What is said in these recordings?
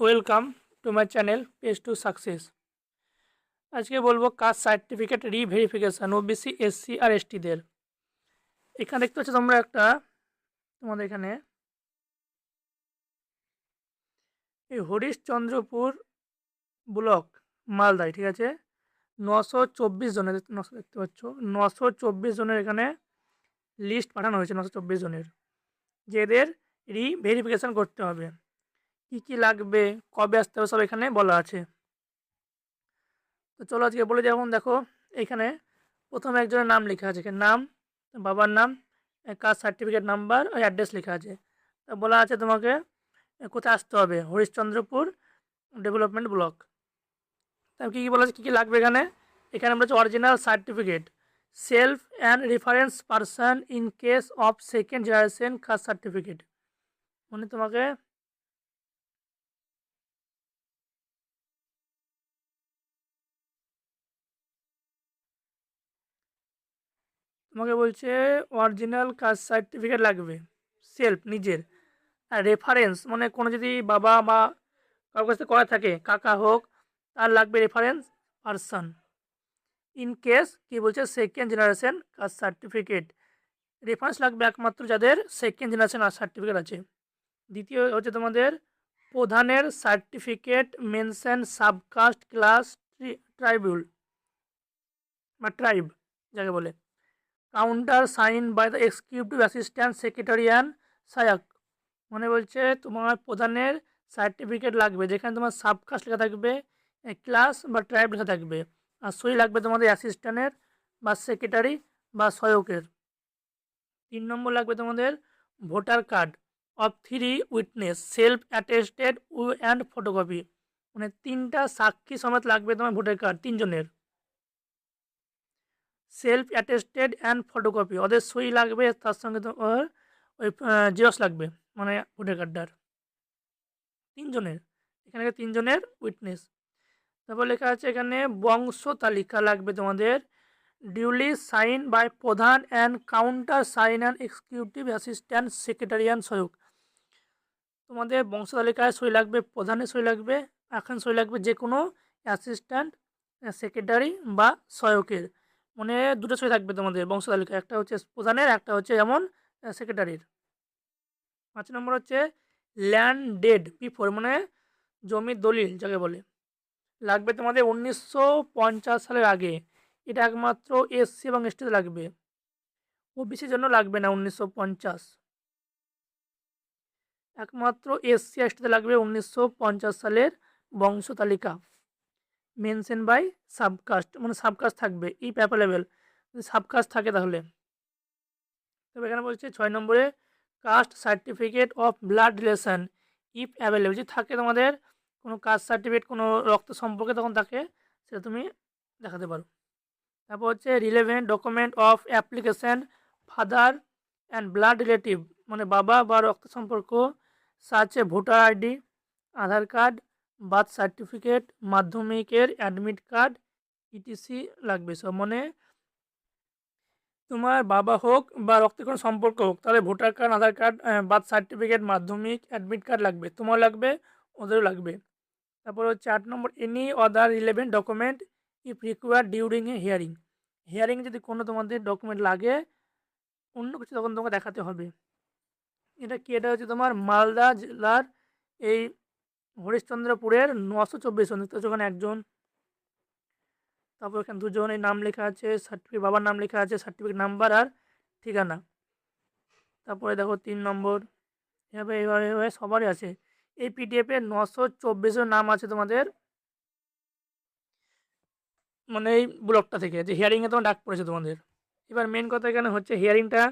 Welcome to my channel page to success. আজকে বলবো caste certificate রিভেরিফিকেশান OBC SC আর এসটিদের। এখানে দেখতে পাচ্ছ তোমরা একটা তোমাদের এখানে এই হরিশচন্দ্রপুর ব্লক মালদায়, ঠিক আছে, 924 জনের, 900 দেখতে পাচ্ছ 924 জনের এখানে লিস্ট পাঠানো হয়েছে, 924 জনের, যে এদের রিভেরিফিকেশান করতে হবে। কী কী লাগবে, কবে আসতে হবে, সব এখানে বলা আছে। তো চলো আজকে বলে, যেমন দেখো এখানে প্রথমে একজনের নাম লেখা আছে, এখানে নাম, বাবার নাম, কাস্ট সার্টিফিকেট নাম্বার আর অ্যাড্রেস লেখা আছে। তা বলা আছে তোমাকে কোথায় আসতে হবে, হরিশচন্দ্রপুর ডেভেলপমেন্ট ব্লক। তা কী কী বলা আছে, কী কী লাগবে এখানে, এখানে বলেছে original certificate, self and reference person in case of second generation caste certificate, মানে তোমাকে তোমাকে বলছে অরিজিনাল কাস্ট সার্টিফিকেট লাগবে, সেলফ নিজের, আর রেফারেন্স মানে কোনো যদি বাবা বা কারোর কাছে করা থাকে, কাকা হোক, তার লাগবে রেফারেন্স পারসন। ইন কেস কি বলছে second generation caste certificate, reference লাগবে একমাত্র যাদের সেকেন্ড জেনারেশন সার্টিফিকেট আছে। দ্বিতীয় হচ্ছে তোমাদের প্রধানের certificate mention subcaste class tribal বা ট্রাইব যাকে বলে, counter sign by the executive assistant secretary and সায়াক, মানে বলছে তোমার প্রধানের সার্টিফিকেট লাগবে যেখানে তোমার সাবকাস্ট লেখা থাকবে, ক্লাস বা ট্রাইব লেখা থাকবে, আর সই লাগবে তোমাদের অ্যাসিস্ট্যান্টের বা সেক্রেটারি বা সহায়কের। 3 নম্বর লাগবে তোমাদের voter card of 3 witness self attested and photocopy, মানে 3টা সাক্ষী সমেত লাগবে তোমার ভোটার কার্ড, 3 জনের, সেলফ অ্যাটেস্টেড অ্যান্ড ফটোকপি, ওদের সই লাগবে, তার সঙ্গে তোমার ওই জেরক্স লাগবে, মানে ভোটার কার্ডটার 3 জনের, এখানে 3 জনের উইটনেস। তারপর লেখা আছে এখানে বংশ তালিকা লাগবে তোমাদের, ডিউলি সাইন বাই প্রধান and countersign and executive assistant secretary and সহায়ক, তোমাদের বংশ তালিকায় সই লাগবে, প্রধানের সই লাগবে, এখন সই লাগবে যে কোনো অ্যাসিস্ট্যান্ট সেক্রেটারি বা সহায়কের, মানে দুটো সই থাকবে তোমাদের বংশ তালিকায়, একটা হচ্ছে প্রধানের, একটা হচ্ছে যেমন সেক্রেটারির। 5 নম্বর হচ্ছে ল্যান্ড ডেড বিফোর, মানে জমির দলিল যাকে বলে, লাগবে তোমাদের 1950 সালের আগে, এটা একমাত্র এসসি এবং এসটিতে লাগবে, ওবিসির জন্য লাগবে না 1950, একমাত্র এসসি এসটিতে লাগবে 1950 সালের বংশ তালিকা, মেনশন বাই সাবকাস্ট, মানে সাবকাস্ট থাকবে ইফ অ্যাভেলেবেল, যদি সাবকাস্ট থাকে তাহলে। তবে এখানে বলছে 6 নম্বরে caste certificate of blood relation if available, যদি থাকে তোমাদের কোনো কাস্ট সার্টিফিকেট কোনো রক্ত সম্পর্কে, তখন তাকে সেটা তুমি দেখাতে পারো। তারপর হচ্ছে relevant document of application father and blood relative, মানে বাবা বা রক্ত সম্পর্ক, সাথে ভোটার আইডি, আধার কার্ড, বার্থ সার্টিফিকেট, মাধ্যমিকের অ্যাডমিট কার্ড ইটিসি লাগবে সব, মানে তোমার বাবা হোক বা রক্তের কোনো সম্পর্ক হোক, তাহলে voter card, Aadhaar card, birth certificate, মাধ্যমিক, অ্যাডমিট কার্ড লাগবে, তোমার লাগবে, ওদেরও লাগবে। তারপর হচ্ছে 8 নম্বর any other relevant document if required during a hearing, hearing যদি কোনো তোমাদের ডকুমেন্ট লাগে অন্য কিছু, তখন তোমাকে দেখাতে হবে। এটা কি, এটা হচ্ছে তোমার মালদা জেলার এই হরিশ্চন্দ্রপুরের 924 জন, তো ওখানে একজন, তারপর এখানে দুজন, এই নাম লেখা আছে, সার্টিফিকেট বাবার নাম লেখা আছে, সার্টিফিকেট নাম্বার আর ঠিকানা। তারপরে দেখো 3 নম্বর, এভাবে এভাবে এভাবে সবারই আছে। এই পিডিএফে 924 জন নাম আছে তোমাদের, মানে এই ব্লকটা থেকে যে হিয়ারিংয়ে তোমার ডাক পড়েছে তোমাদের। এবার মেন কথা এখানে হচ্ছে হিয়ারিংটা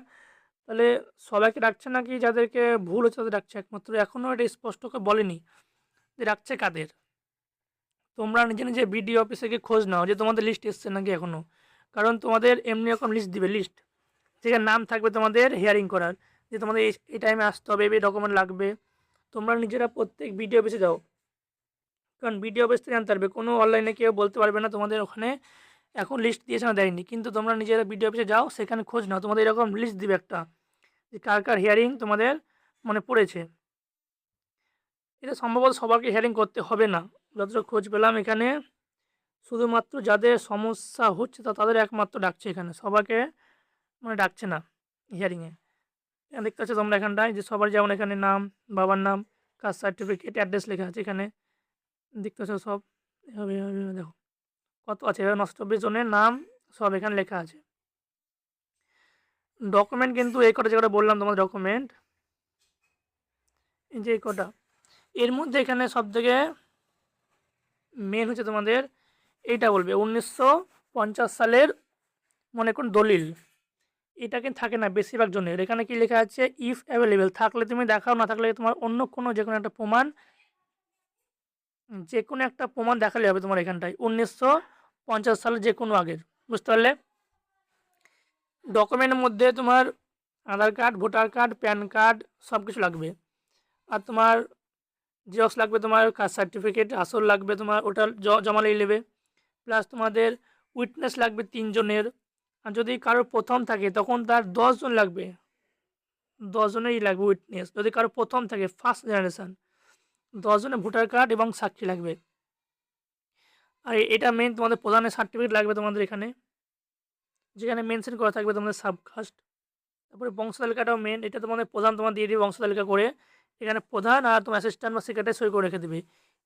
তাহলে সবাইকে ডাকছে নাকি যাদেরকে ভুল হচ্ছে তাদের ডাকছে, একমাত্র এখনও এটা স্পষ্ট করে বলেনি যে ডাকছে কাদের। তোমরা নিজে নিজে বিডিও অফিসে গিয়ে খোঁজ নাও যে তোমাদের লিস্ট এসছে নাকি এখনও, কারণ তোমাদের এমনি রকম লিস্ট দিবে, লিস্ট যেখানে নাম থাকবে তোমাদের হিয়ারিং করার, যে তোমাদের এই টাইমে আসতে হবে, এই ডকুমেন্ট লাগবে। তোমরা নিজেরা প্রত্যেক বিডিও অফিসে যাও, কারণ বিডিও অফিস থেকে জানতে পারবে, কোনো অনলাইনে কেউ বলতে পারবে না তোমাদের ওখানে এখন লিস্ট দিয়েছে না দেয়নি, কিন্তু তোমরা নিজেরা বিডিও অফিসে যাও, সেখানে খোঁজ নাও, তোমাদের এরকম লিস্ট দিবে একটা যে কার কার হিয়ারিং তোমাদের মনে পড়েছে। এটা সম্ভবত সবাইকে হিয়ারিং করতে হবে না, যতটা খোঁজ পেলাম এখানে শুধুমাত্র যাদের সমস্যা হচ্ছে তাদের একমাত্র ডাকছে, এখানে সবাইকে মানে ডাকছে না হিয়ারিংয়ে। দেখতে পাচ্ছ তোমরা এখানটায় যে সবার যেমন এখানে নাম, বাবার নাম, কাস্ট সার্টিফিকেট, অ্যাড্রেস লেখা আছে এখানে, দেখতে পাচ্ছ সব এভাবে এভাবে এভাবে দেখো কত আছে, এভাবে 924 জনের নাম সব এখানে লেখা আছে। ডকুমেন্ট কিন্তু এই কটা যেটা বললাম তোমাদের ডকুমেন্ট, এই যে এই কটা, এর মধ্যে এখানে সবথেকে মেন হচ্ছে তোমাদের এইটা বলবে 1950 সালের মনে করুন দলিল, এটা কিন্তু থাকে না বেশিরভাগ জনের। এখানে কি লেখা আছে, ইফ অ্যাভেলেবেল, থাকলে তুমি দেখাও, না থাকলে তোমার অন্য কোনো যে কোনো একটা প্রমাণ, যে কোনো একটা প্রমাণ দেখালে হবে তোমার এখানটায় 1950 সালের যে কোনো আগের, বুঝতে পারলে। ডকুমেন্টের মধ্যে তোমার Aadhaar card, voter card, PAN card সব কিছু লাগবে। আর তোমার জেরক্স লাগবে, তোমার কাস্ট সার্টিফিকেট আসল লাগবে তোমার, ওটা জমা নিয়ে নেবে। প্লাস তোমাদের উইটনেস লাগবে 3 জনের। আর যদি কারোর প্রথম থাকে তখন তার 10 জন লাগবে, 10 জনেরই লাগবে উইটনেস। যদি কারো প্রথম থাকে ফার্স্ট জেনারেশান, 10 জনের ভোটার কার্ড এবং সাক্ষী লাগবে। আর এটা মেন তোমাদের প্রধানের সার্টিফিকেট লাগবে তোমাদের এখানে, যেখানে মেনশন করা থাকবে তোমাদের সাবকাস্ট। তারপরে বংশ তালিকাটাও মেন, এটা তোমাদের প্রধান তোমার দিয়ে দিবে বংশ তালিকা করে, এখানে প্রধান আর তোমার অ্যাসিস্ট্যান্ট বা সেক্রেটারি সই করে রেখে দেবে।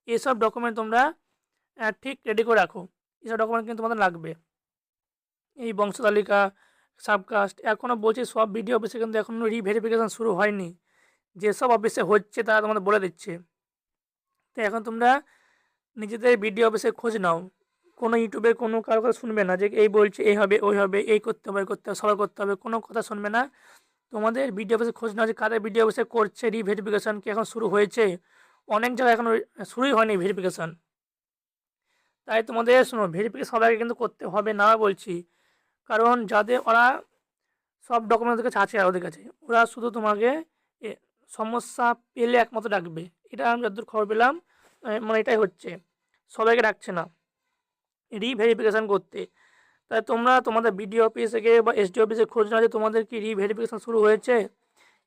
এইসব ডকুমেন্ট তোমরা ঠিক রেডি করে রাখো, এইসব ডকুমেন্ট কিন্তু তোমাদের লাগবে। এই বংশ তালিকা, সাবকাস্ট, এখনও বলছি সব ভিডিও অফিসে কিন্তু এখনও রিভেরিফিকেশান শুরু হয়নি, যেসব অফিসে হচ্ছে তারা তোমাদের বলে দিচ্ছে। তো এখন তোমরা নিজেদের ভিডিও অফিসে খোঁজ নাও, কোনো ইউটিউবে কোনো কারো কথা শুনবে না যে এই বলছে এই হবে ওই হবে, এই করতে হবে করতে হবে সবাই করতে হবে, কোনো কথা শুনবে না। তোমাদের ভিডিও অফিসে খোঁজ নাও যে কাদের ভিডিও অফিসে করছে রিভেরিফিকেশান, কি এখন শুরু হয়েছে, অনেক জায়গায় এখনও শুরুই হয়নি ভেরিফিকেশান। তাই তোমাদের শোনো, ভেরিফিকেশন সবাইকে কিন্তু করতে হবে না বলছি, কারণ যাদের ওরা সব ডকুমেন্ট ওদের কাছে আছে, আর ওদের কাছে ওরা শুধু তোমাকে সমস্যা পেলে একমাত্র ডাকবে। এটা আমি যতদূর খবর পেলাম মানে এটাই হচ্ছে, সবাইকে ডাকছে না রিভেরিফিকেশান করতে। তাই তোমরা তোমাদের বিডিও অফিস থেকে বা এসডি অফিসে খোঁজ নাও যে তোমাদের কি রিভেরিফিকেশান শুরু হয়েছে,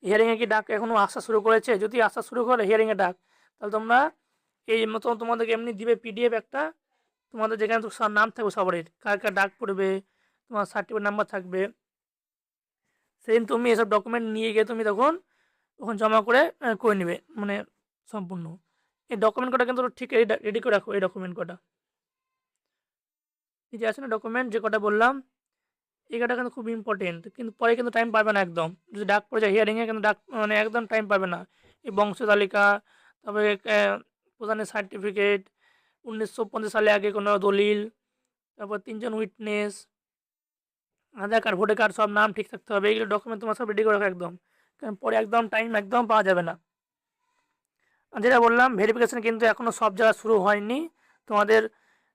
হিয়ারিংয়ে কি ডাক এখনও আসা শুরু করেছে। যদি আসা শুরু করে হিয়ারিংয়ে ডাক, তাহলে তোমরা এই মতো তোমাদেরকে এমনি দিবে পিডিএফ একটা, তোমাদের যেখানে তো নাম থাকবে সবারই, কার কার ডাক পড়বে, তোমার সার্টিফিকেট নাম্বার থাকবে, সেদিন তুমি এসব ডকুমেন্ট নিয়ে গিয়ে তুমি তখন জমা করে করে নেবে মানে সম্পূর্ণ। এই ডকুমেন্ট কটা কিন্তু ঠিক রেডি করে রাখো, এই ডকুমেন্ট কটা, এই যে আছে না ডকুমেন্ট যে কটা বললাম, এই কটা কিন্তু খুব ইম্পর্টেন্ট, কিন্তু পরে কিন্তু টাইম পাবে না একদম, যদি ডাক পড়ে যায় হিয়ারিংয়ে কিন্তু ডাক মানে একদম টাইম পাবে না। এই বংশ তালিকা, তারপরে প্রধানের সার্টিফিকেট, 1950 সালে আগে কোনো দলিল, তারপর 3 জন উইটনেস, আধার কার্ড, ভোটার কার্ড সব নাম ঠিক থাকতে হবে, এইগুলো ডকুমেন্ট তোমার সব রেডি করে রাখো একদম, কারণ পরে একদম টাইম একদম পাওয়া যাবে না। আর যেটা বললাম ভেরিফিকেশান কিন্তু এখনও সব জায়গায় শুরু হয়নি, তোমাদের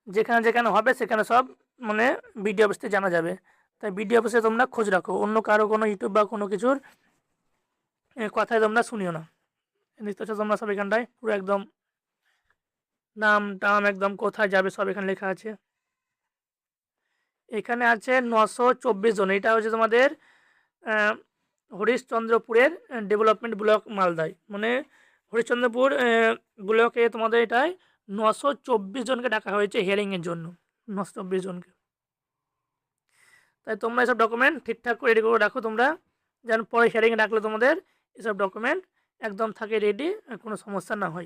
যেখানে যেখানে হবে সেখানে সব মানে বিডিও অফিস থেকে জানা যাবে। তাই বিডিও অফিসে তোমরা খোঁজ রাখো, অন্য কারো কোনো ইউটিউব বা কোনো কিছুর কথায় তোমরা শুনিও না। দেখতে পাচ্ছ তোমরা সব এখানটায় পুরো একদম নাম টাম একদম কোথায় যাবে সব এখানে লেখা আছে। এখানে আছে 924 জন, এটা হচ্ছে তোমাদের হরিশ্চন্দ্রপুরের ডেভেলপমেন্ট ব্লক মালদায়, মানে হরিশ্চন্দ্রপুর ব্লকে তোমাদের এটায় 924 জনকে ডাকা হয়েছে হিয়ারিংয়ের জন্য, 924 জনকে। তাই তোমরা এসব ডকুমেন্ট ঠিকঠাক করে রেডি করে রাখো তোমরা, যেন পরে হিয়ারিংয়ে ডাকলে তোমাদের এসব ডকুমেন্ট একদম থাকে রেডি, কোনো সমস্যা না হয়।